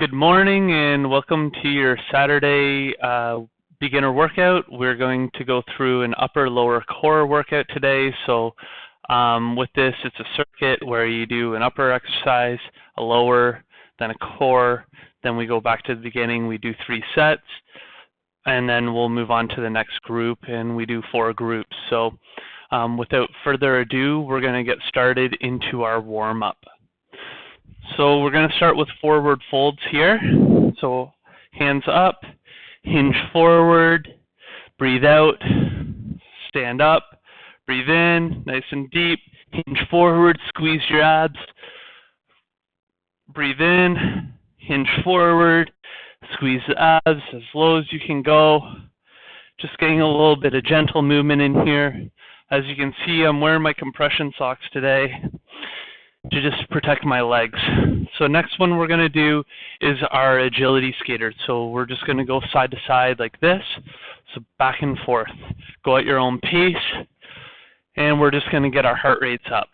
Good morning and welcome to your Saturday beginner workout. We're going to go through an upper-lower core workout today. So with this, it's a circuit where you do an upper exercise, a lower, then a core. Then we go back to the beginning. We do 3 sets, and then we'll move on to the next group, and we do 4 groups. So without further ado, we're going to get started into our warm-up. So we're going to start with forward folds here. So hands up, hinge forward, breathe out, stand up, breathe in, nice and deep, hinge forward, squeeze your abs, breathe in, hinge forward, squeeze the abs as low as you can go. Just getting a little bit of gentle movement in here. As you can see, I'm wearing my compression socks today to just protect my legs. So next one we're going to do is our agility skater. So we're just going to go side to side like this. So back and forth. Go at your own pace. And we're just going to get our heart rates up.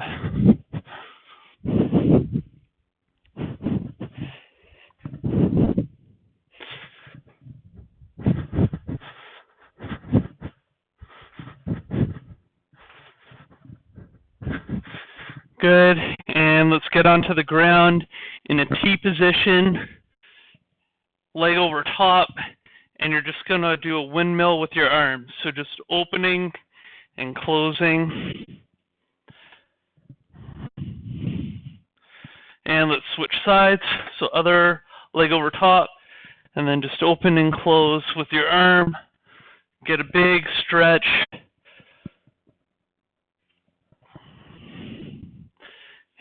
Good, and let's get onto the ground in a T position, leg over top, and you're just going to do a windmill with your arms. So just opening and closing. And let's switch sides. So other leg over top, and then just open and close with your arm. Get a big stretch.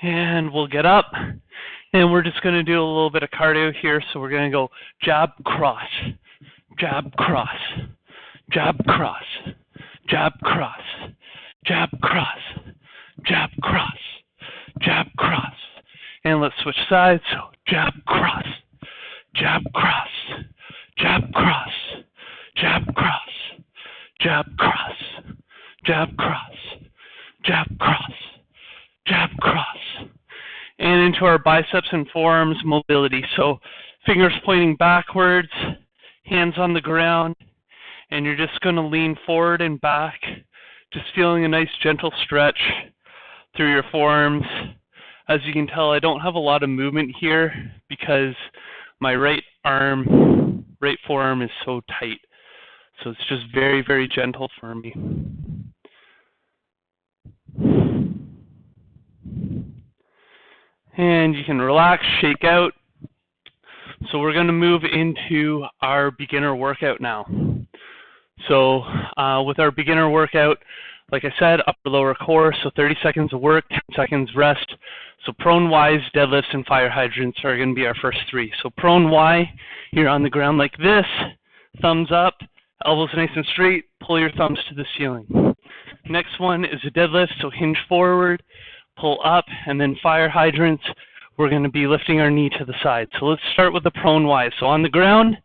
And we'll get up, and we're just going to do a little bit of cardio here. So we're going to go jab, cross, jab, cross, jab, cross, jab, cross, jab, cross, jab, cross, jab, cross. And let's switch sides. So jab, cross, jab, cross, jab, cross, jab, cross, jab, cross, jab, cross, jab, cross, jab, cross. And into our biceps and forearms mobility. So fingers pointing backwards, hands on the ground, and you're just going to lean forward and back, just feeling a nice gentle stretch through your forearms. As you can tell, I don't have a lot of movement here because my right forearm is so tight. So it's just very, very gentle for me. And you can relax, shake out. So we're going to move into our beginner workout now. So with our beginner workout, like I said, upper lower core, so 30 seconds of work, 10 seconds rest. So prone Ys, deadlifts, and fire hydrants are going to be our first 3. So prone Y, you're on the ground like this, thumbs up, elbows nice and straight, pull your thumbs to the ceiling. Next one is a deadlift, so hinge forward, pull up, and then fire hydrants, we're going to be lifting our knee to the side. So let's start with the prone Y. So on the ground,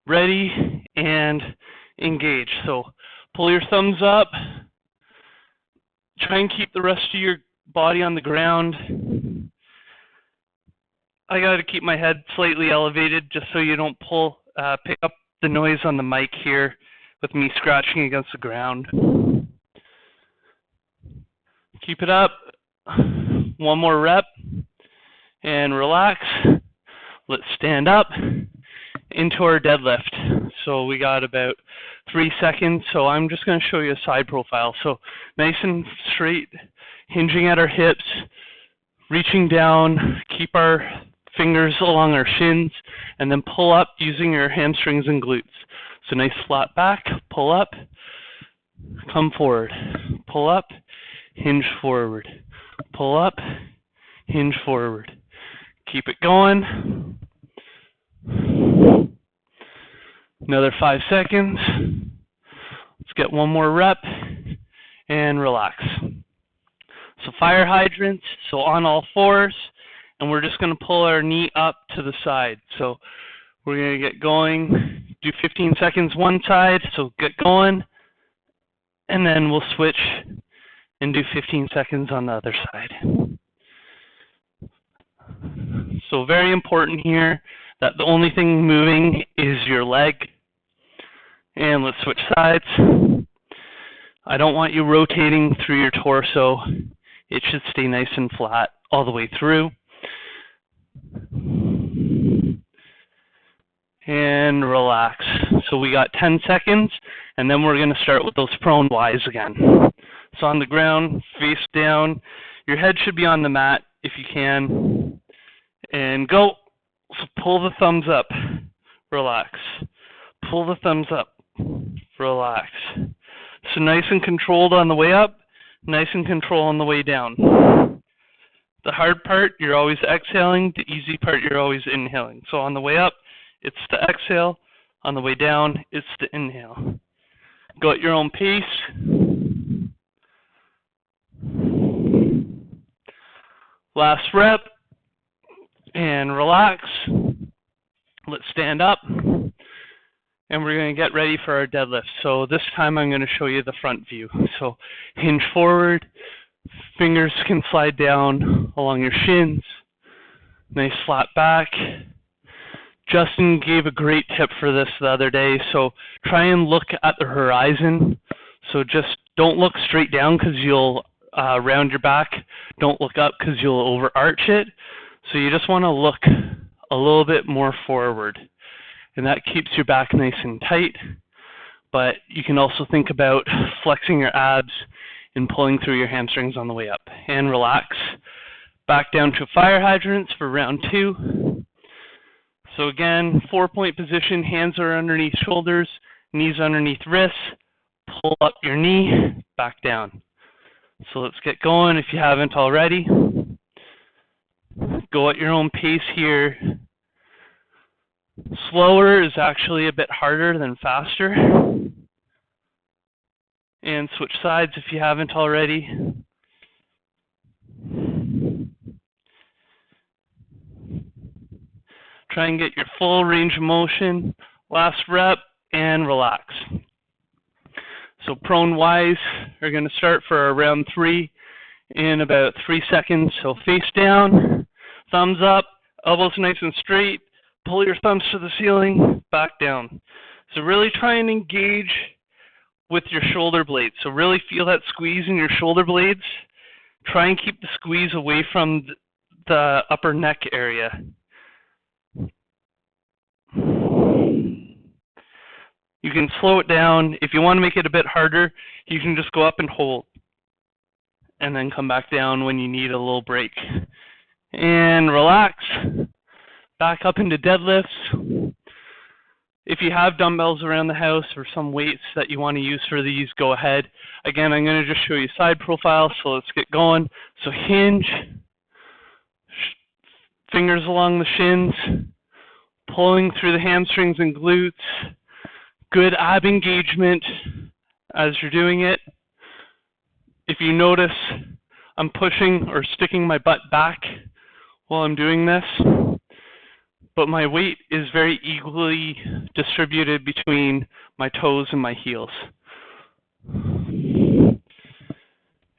ready, and engage. So pull your thumbs up. Try and keep the rest of your body on the ground. I got to keep my head slightly elevated just so you don't pick up the noise on the mic here with me scratching against the ground. Keep it up. One more rep. And relax. Let's stand up into our deadlift. So we got about 3 seconds. So I'm just going to show you a side profile. So nice and straight, hinging at our hips, reaching down, keep our fingers along our shins, and then pull up using your hamstrings and glutes. So nice flat back, pull up, come forward, pull up, hinge forward, pull up, hinge forward. Keep it going. Another 5 seconds. Let's get one more rep and relax. So fire hydrants, so on all fours, and we're just going to pull our knee up to the side. So we're going to get going, do 15 seconds one side, so get going, and then we'll switch and do 15 seconds on the other side. So very important here that the only thing moving is your leg. And let's switch sides. I don't want you rotating through your torso. It should stay nice and flat all the way through. And relax. So we got 10 seconds, and then we're going to start with those prone Ys again. So on the ground, face down. Your head should be on the mat if you can. And go. So pull the thumbs up. Relax. Pull the thumbs up. Relax. So nice and controlled on the way up, nice and controlled on the way down. The hard part, you're always exhaling. The easy part, you're always inhaling. So on the way up, it's the exhale. On the way down, it's the inhale. Go at your own pace. Last rep. And relax. Let's stand up. And we're going to get ready for our deadlift. So this time I'm going to show you the front view. So hinge forward. Fingers can slide down along your shins. Nice flat back. Justin gave a great tip for this the other day. So try and look at the horizon. So just don't look straight down because you'll round your back. Don't look up because you'll overarch it. So you just want to look a little bit more forward. And that keeps your back nice and tight. But you can also think about flexing your abs and pulling through your hamstrings on the way up. And relax. Back down to fire hydrants for round 2. So again, 4-point position, hands are underneath shoulders, knees underneath wrists. Pull up your knee, back down. So let's get going if you haven't already. Go at your own pace here. Slower is actually a bit harder than faster. And switch sides if you haven't already. Try and get your full range of motion. Last rep and relax. So prone Ys are going to start for round 3 in about 3 seconds. So face down, thumbs up, elbows nice and straight. Pull your thumbs to the ceiling, back down. So really try and engage with your shoulder blades. So really feel that squeeze in your shoulder blades. Try and keep the squeeze away from the upper neck area. You can slow it down. If you want to make it a bit harder, you can just go up and hold. And then come back down when you need a little break. And relax. Back up into deadlifts. If you have dumbbells around the house or some weights that you want to use for these, go ahead. Again, I'm going to just show you side profile, so let's get going. So hinge, fingers along the shins, pulling through the hamstrings and glutes. Good ab engagement as you're doing it. If you notice, I'm pushing or sticking my butt back while I'm doing this. But my weight is very equally distributed between my toes and my heels.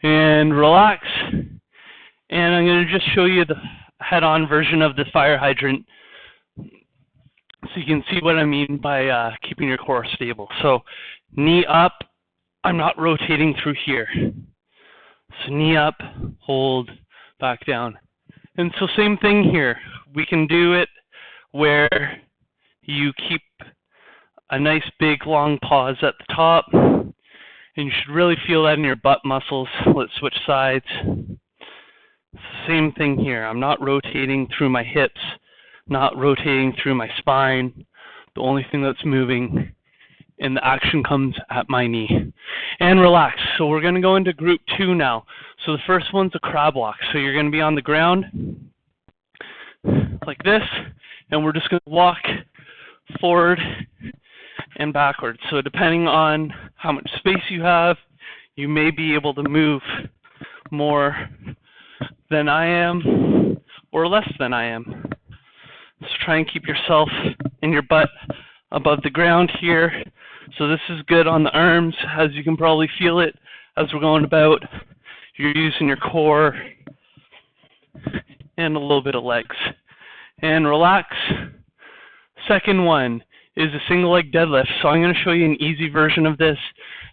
And relax. And I'm going to just show you the head-on version of the fire hydrant so you can see what I mean by keeping your core stable. So knee up. I'm not rotating through here. So knee up, hold, back down. And so same thing here. We can do it where you keep a nice big long pause at the top, and you should really feel that in your butt muscles. Let's switch sides. Same thing here. I'm not rotating through my hips, not rotating through my spine. The only thing that's moving, and the action comes at my knee. And relax. So we're going to go into group 2 now. So the first one's a crab walk. So you're going to be on the ground like this, and we're just going to walk forward and backwards. So depending on how much space you have, you may be able to move more than I am or less than I am. So try and keep yourself and your butt above the ground here. So this is good on the arms, as you can probably feel it as we're going about. You're using your core and a little bit of legs. And relax. Second one is a single leg deadlift. So I'm going to show you an easy version of this,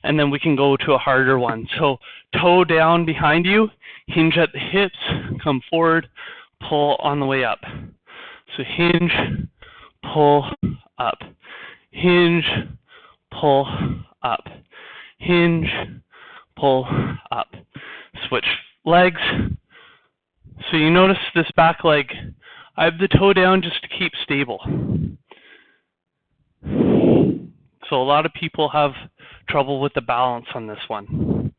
and then we can go to a harder one. So toe down behind you, hinge at the hips, come forward, pull on the way up. So hinge, pull, up. Hinge, pull, up. Hinge, pull, up. Switch legs. So you notice this back leg, I have the toe down just to keep stable. So a lot of people have trouble with the balance on this one.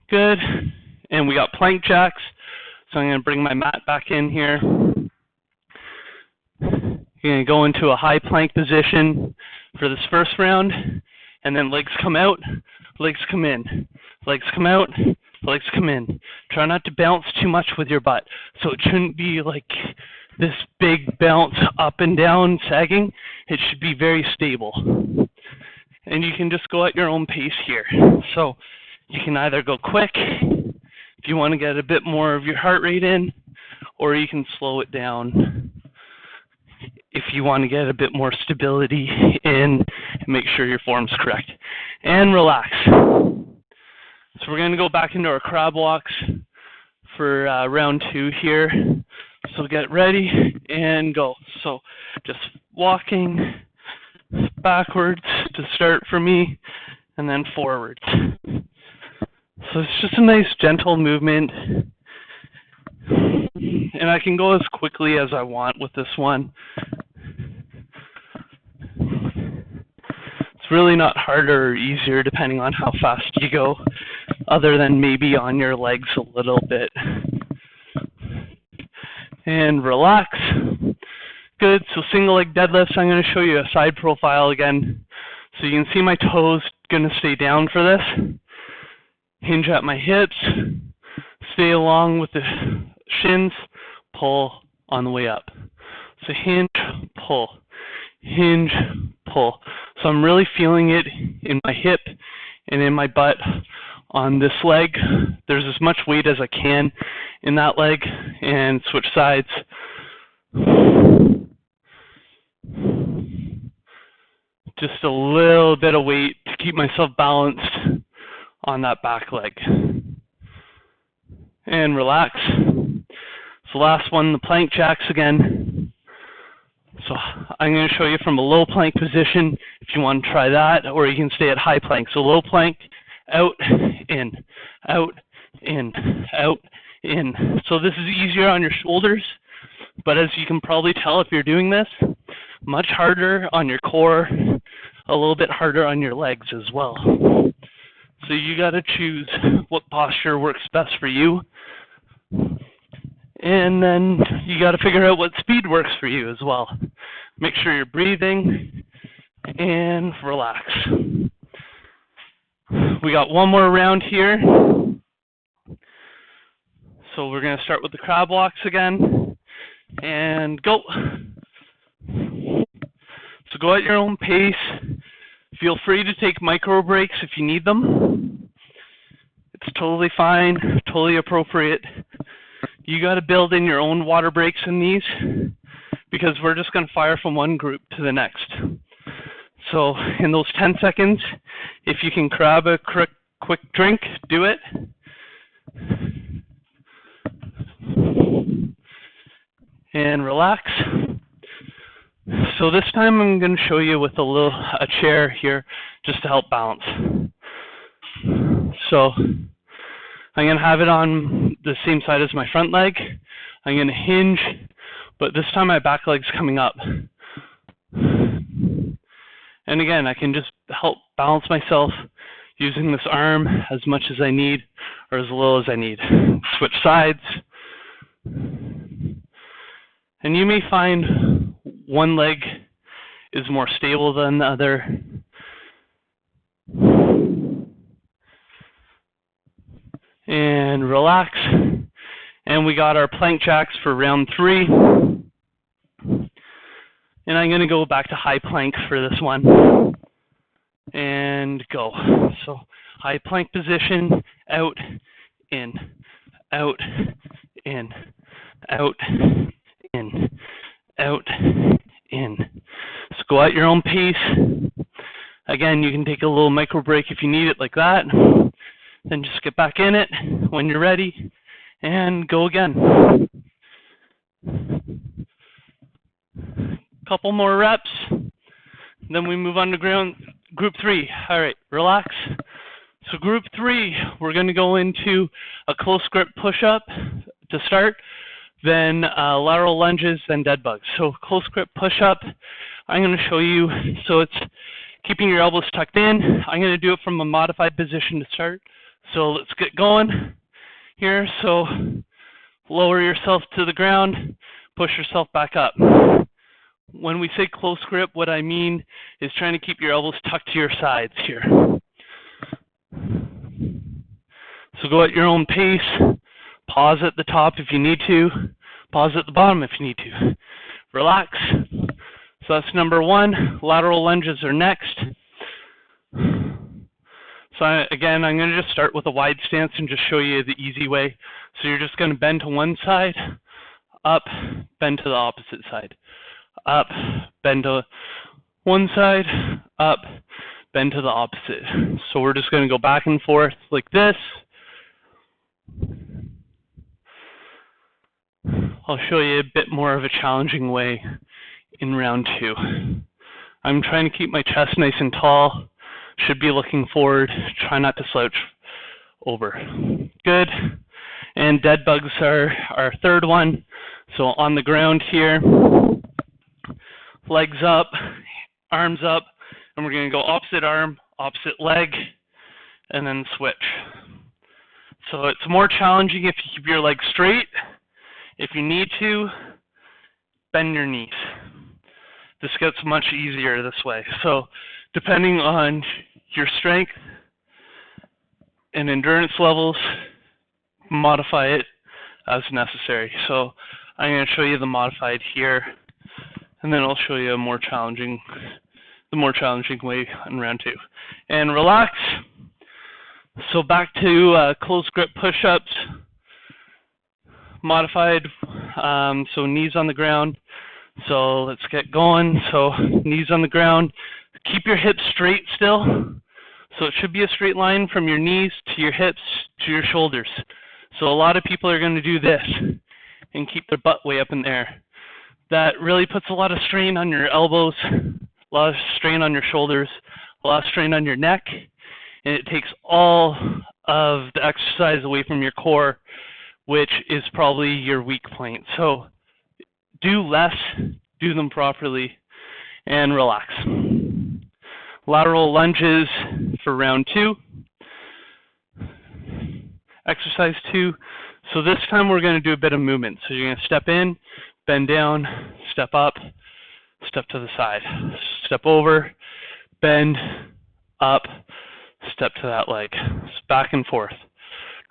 Good. And we got plank jacks. So I'm going to bring my mat back in here. You're going to go into a high plank position for this first round, and then legs come out, legs come in, legs come out, legs come in. Try not to bounce too much with your butt. So it shouldn't be like this big bounce up and down sagging. It should be very stable. And you can just go at your own pace here. So you can either go quick if you want to get a bit more of your heart rate in, or you can slow it down if you want to get a bit more stability in and make sure your form's correct. And relax. So we're going to go back into our crab walks for round 2 here. So get ready and go. So just walking backwards to start for me, and then forwards. So it's just a nice gentle movement. And I can go as quickly as I want with this one. It's really not harder or easier depending on how fast you go, other than maybe on your legs a little bit. And relax. Good. So single leg deadlifts, I'm going to show you a side profile again. So you can see my toes going to stay down for this. Hinge at my hips. Stay along with the shins. Pull on the way up. So hinge, pull. Hinge, pull. So I'm really feeling it in my hip and in my butt on this leg. There's as much weight as I can in that leg, and switch sides. Just a little bit of weight to keep myself balanced on that back leg. And relax. So last one, the plank jacks again. So I'm going to show you from a low plank position if you want to try that, or you can stay at high plank. So low plank, out, in, out, in, out, in. So this is easier on your shoulders, but as you can probably tell if you're doing this, much harder on your core, a little bit harder on your legs as well. So you got to choose what posture works best for you. And then you got to figure out what speed works for you as well. Make sure you're breathing and relax. We got one more round here. So we're going to start with the crab walks again. And go. So go at your own pace. Feel free to take micro breaks if you need them. It's totally fine, totally appropriate. You got to build in your own water breaks in these, because we're just going to fire from one group to the next. So in those 10 seconds, if you can grab a quick drink, do it. And relax. So this time I'm going to show you with a chair here just to help balance. So I'm going to have it on the same side as my front leg. I'm going to hinge, but this time my back leg's coming up. And again, I can just help balance myself using this arm as much as I need, or as little as I need. Switch sides. And you may find one leg is more stable than the other. And relax. And we got our plank jacks for round 3. And I'm going to go back to high plank for this one. And go. So high plank position, out, in, out, in, out, in, out, in, go at your own pace. Again, you can take a little micro break if you need it like that. Then just get back in it when you're ready and go again. Couple more reps. Then we move on to group 3. All right, relax. So group 3, we're going to go into a close grip push-up to start, then lateral lunges, then dead bugs. So close grip push-up, I'm going to show you, so it's keeping your elbows tucked in. I'm going to do it from a modified position to start. So let's get going here. So lower yourself to the ground, push yourself back up. When we say close grip, what I mean is trying to keep your elbows tucked to your sides here. So go at your own pace. Pause at the top if you need to. Pause at the bottom if you need to. Relax. So that's number 1. Lateral lunges are next. So again, I'm going to just start with a wide stance and just show you the easy way. So you're just going to bend to one side, up, bend to the opposite side. Up, bend to one side, up, bend to the opposite. So we're just going to go back and forth like this. I'll show you a bit more of a challenging way in round 2. I'm trying to keep my chest nice and tall. Should be looking forward. Try not to slouch over. Good. And dead bugs are our third one. So on the ground here, legs up, arms up, and we're going to go opposite arm, opposite leg, and then switch. So it's more challenging if you keep your legs straight. If you need to, bend your knees. This gets much easier this way. So depending on your strength and endurance levels, modify it as necessary. So I'm going to show you the modified here, and then I'll show you the more challenging way in round 2. And relax. So back to close grip push-ups, modified. So knees on the ground. So let's get going. So knees on the ground. Keep your hips straight still. So it should be a straight line from your knees to your hips to your shoulders. So a lot of people are going to do this and keep their butt way up in there. That really puts a lot of strain on your elbows, a lot of strain on your shoulders, a lot of strain on your neck, and it takes all of the exercise away from your core, which is probably your weak point. So do less, do them properly, and relax. Lateral lunges for round 2. Exercise 2. So this time we're going to do a bit of movement. So you're going to step in, bend down, step up, step to the side, step over, bend, up, step to that leg. So back and forth.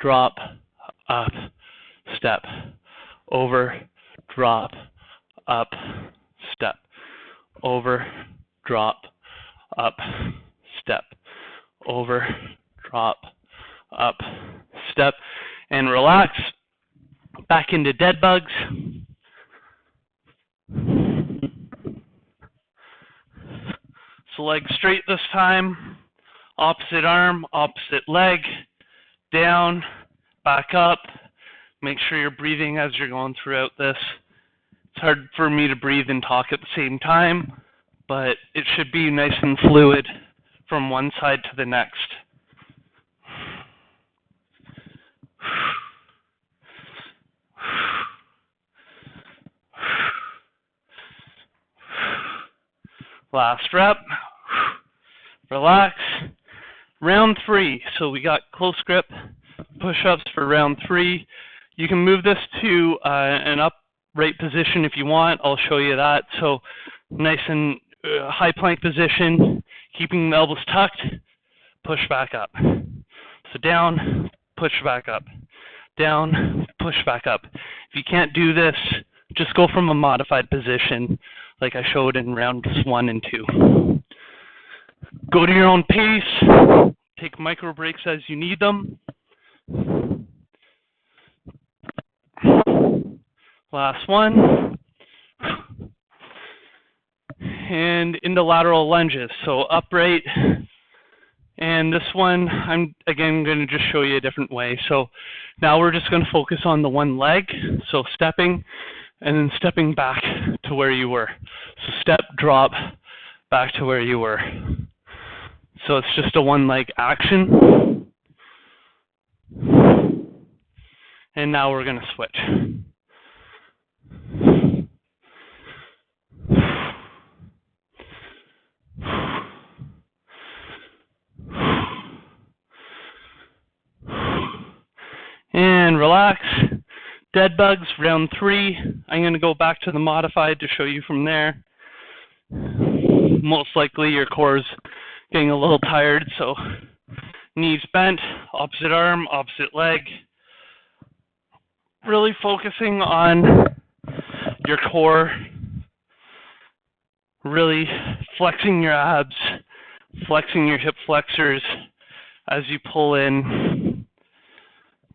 Drop, up, step, over, drop, up, step, over, drop, up, step, over, drop, up, step, and relax. Back into dead bugs. So leg straight this time. Opposite arm, opposite leg. Down, back up. Make sure you're breathing as you're going throughout this. It's hard for me to breathe and talk at the same time, but it should be nice and fluid from one side to the next. Last rep. Relax. Round 3. So we got close grip push-ups for round 3. You can move this to an upright position if you want. I'll show you that. So nice and high plank position, keeping the elbows tucked, push back up. So down, push back up. Down, push back up. If you can't do this, just go from a modified position like I showed in rounds 1 and 2. Go to your own pace. Take micro breaks as you need them. Last one. and into lateral lunges. So upright. And this one, I'm again going to just show you a different way. So now we're just going to focus on the one leg. So stepping and then stepping back to where you were. So step, drop, back to where you were. So it's just a one leg action. And now we're going to switch. And relax. Dead bugs, round 3. I'm going to go back to the modified to show you from there. Most likely your core's getting a little tired, so knees bent, opposite arm, opposite leg. Really focusing on your core, really flexing your abs, flexing your hip flexors as you pull in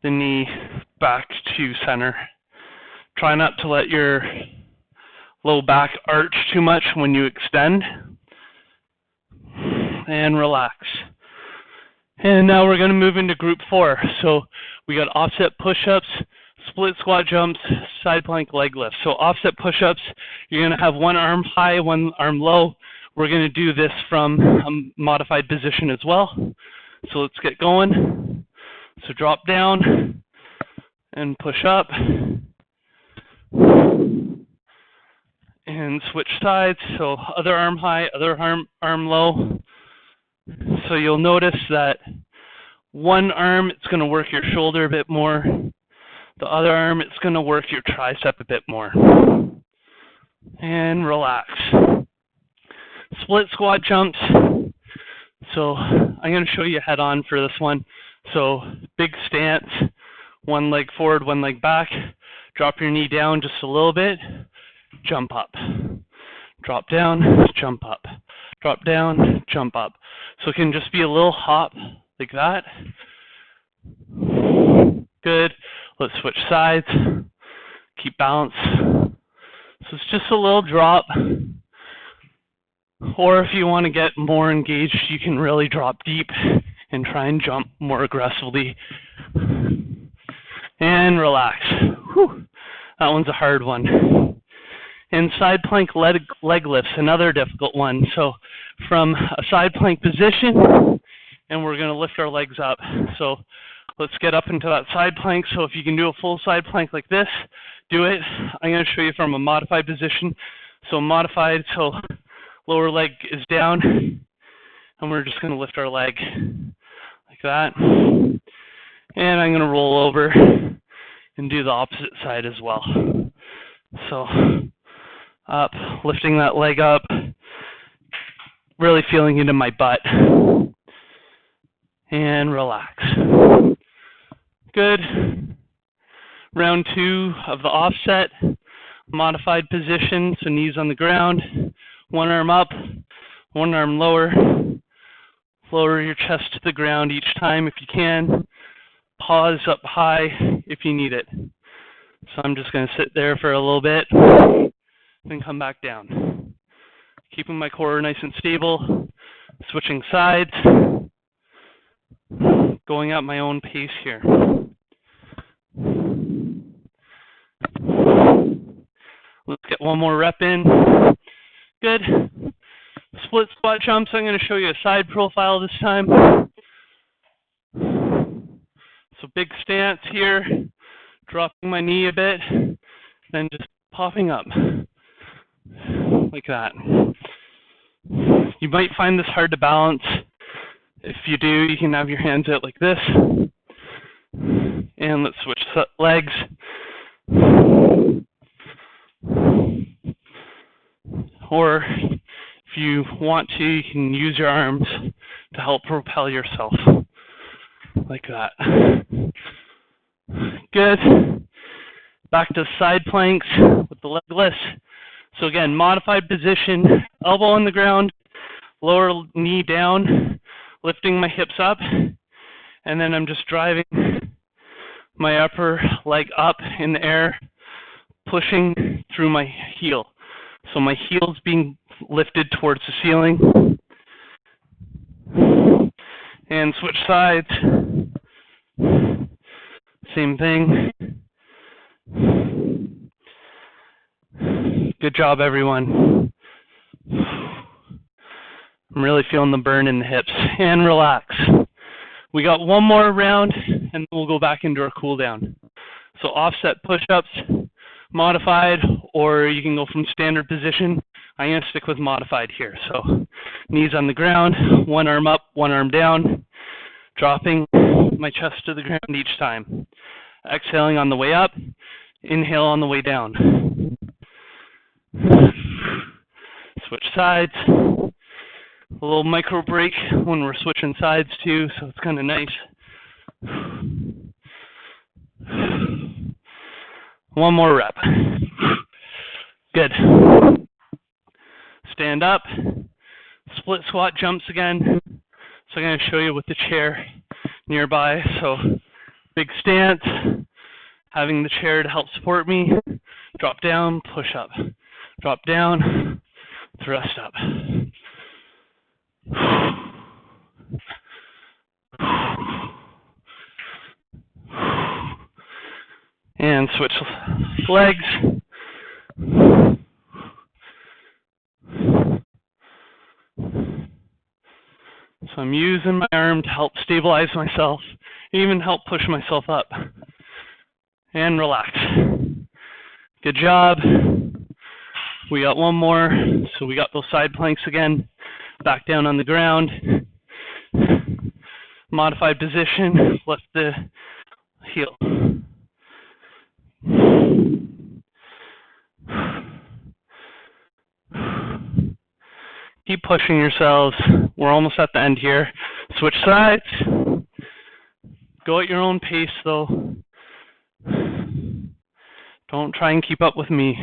the knee back to center. Try not to let your low back arch too much when you extend. And relax. And now we're going to move into group 4. So we got offset push-ups, split squat jumps, side plank leg lifts. So offset push-ups, you're going to have one arm high, one arm low. We're going to do this from a modified position as well. So let's get going. So drop down and push up. And switch sides. So other arm high, other arm low. So you'll notice that one arm, it's going to work your shoulder a bit more. The other arm, it's going to work your tricep a bit more. And relax. Split squat jumps. So I'm going to show you head on for this one. So big stance, one leg forward, one leg back. Drop your knee down just a little bit. Jump up. Drop down, jump up. Drop down, jump up. So it can just be a little hop like that. Good. Let's switch sides. Keep balance. So it's just a little drop. Or if you want to get more engaged, you can really drop deep and try and jump more aggressively. And relax. Whew. That one's a hard one. And side plank leg lifts, another difficult one. So from a side plank position, and we're going to lift our legs up. So let's get up into that side plank. So if you can do a full side plank like this, do it. I'm going to show you from a modified position. So modified, so lower leg is down, and we're just going to lift our leg like that. And I'm going to roll over and do the opposite side as well. So up, lifting that leg up, really feeling into my butt. And relax. Good. Round 2 of the offset, modified position, so knees on the ground, one arm up, one arm lower. Lower your chest to the ground each time if you can. Pause up high if you need it. So I'm just going to sit there for a little bit, then come back down. Keeping my core nice and stable, switching sides, going at my own pace here. Let's get one more rep in. Good. Split squat jumps. I'm going to show you a side profile this time. So big stance here, dropping my knee a bit, then just popping up like that. You might find this hard to balance. If you do, you can have your hands out like this. And let's switch legs. Or if you want to, you can use your arms to help propel yourself. Like that. Good. Back to side planks with the leg lifts. So again, modified position, elbow on the ground, lower knee down, lifting my hips up, and then I'm just driving my upper leg up in the air, pushing through my heel. So my heel's being lifted towards the ceiling. And switch sides. Same thing. Good job, everyone. I'm really feeling the burn in the hips. And relax. We got one more round, and then we'll go back into our cool down. So offset push-ups, modified, or you can go from standard position. I'm going to stick with modified here. So knees on the ground, one arm up, one arm down, dropping my chest to the ground each time. Exhaling on the way up, inhale on the way down. Switch sides. A little micro break when we're switching sides too, so it's kind of nice. One more rep. Good. Stand up. Split squat jumps again. So I'm going to show you with the chair nearby. So big stance, having the chair to help support me. Drop down, push up. Drop down, thrust up. And switch legs. So I'm using my arm to help stabilize myself, even help push myself up. And relax. Good job. We got one more. So we got those side planks again. Back down on the ground. Modified position. Lift the heel. Keep pushing yourselves. We're almost at the end here. Switch sides. Go at your own pace though. Don't try and keep up with me.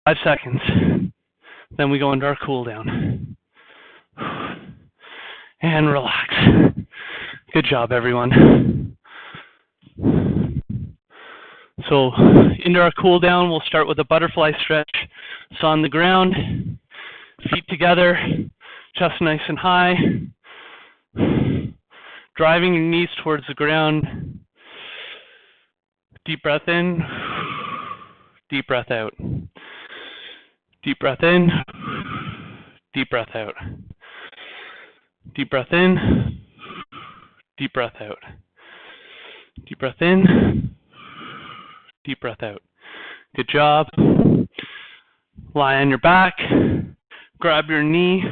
5 seconds. Then we go into our cool down. And relax. Good job, everyone. So into our cool down, we'll start with a butterfly stretch. So on the ground, feet together, chest nice and high. Driving your knees towards the ground. Deep breath in, deep breath out. Deep breath in, deep breath out. Deep breath in, deep breath out. Deep breath in, deep breath out. Good job. Lie on your back, grab your knee,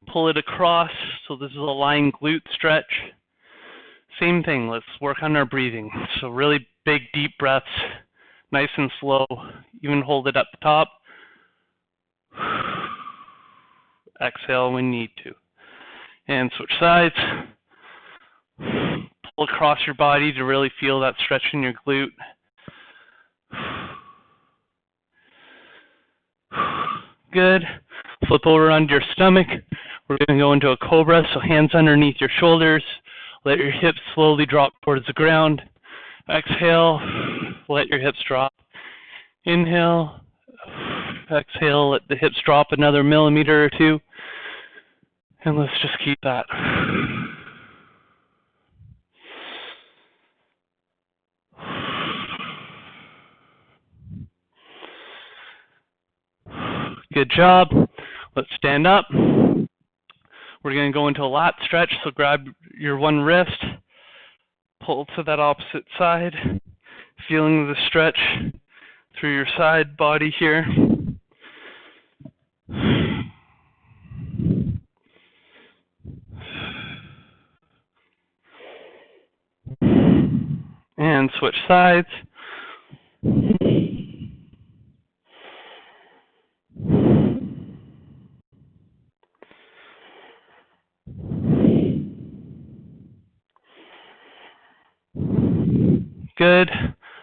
pull it across. So this is a lying glute stretch. Same thing, let's work on our breathing. So really big deep breaths, nice and slow. Even hold it at the top. Exhale when you need to. And switch sides. Pull across your body to really feel that stretch in your glute. Good. Flip over onto your stomach. We're going to go into a cobra, so hands underneath your shoulders. Let your hips slowly drop towards the ground. Exhale. Let your hips drop. Inhale. Exhale. Let the hips drop another millimeter or two. And let's just keep that. Good job. Let's stand up. We're going to go into a lat stretch, so grab your one wrist, pull to that opposite side, feeling the stretch through your side body here. And switch sides. Good.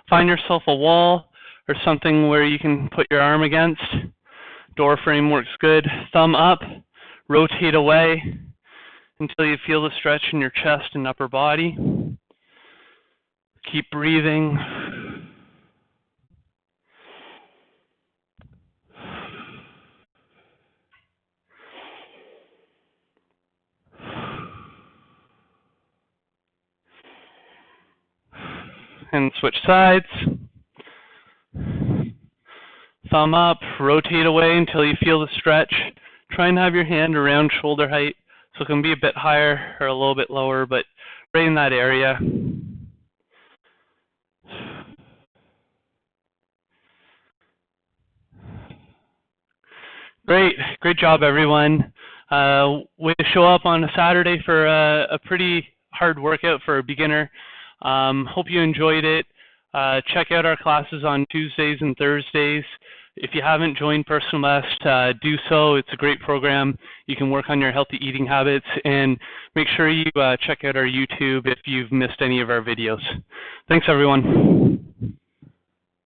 Find yourself a wall or something where you can put your arm against. Door frame works good. Thumb up. Rotate away until you feel the stretch in your chest and upper body. Keep breathing. and switch sides. Thumb up, rotate away until you feel the stretch. Try and have your hand around shoulder height, so it can be a bit higher or a little bit lower, but right in that area. Great job, everyone. Way to show up on a Saturday for a pretty hard workout for a beginner. Hope you enjoyed it. Check out our classes on Tuesdays and Thursdays. If you haven't joined Personal Best, do so. It's a great program. You can work on your healthy eating habits, and make sure you check out our YouTube if you've missed any of our videos. Thanks, everyone.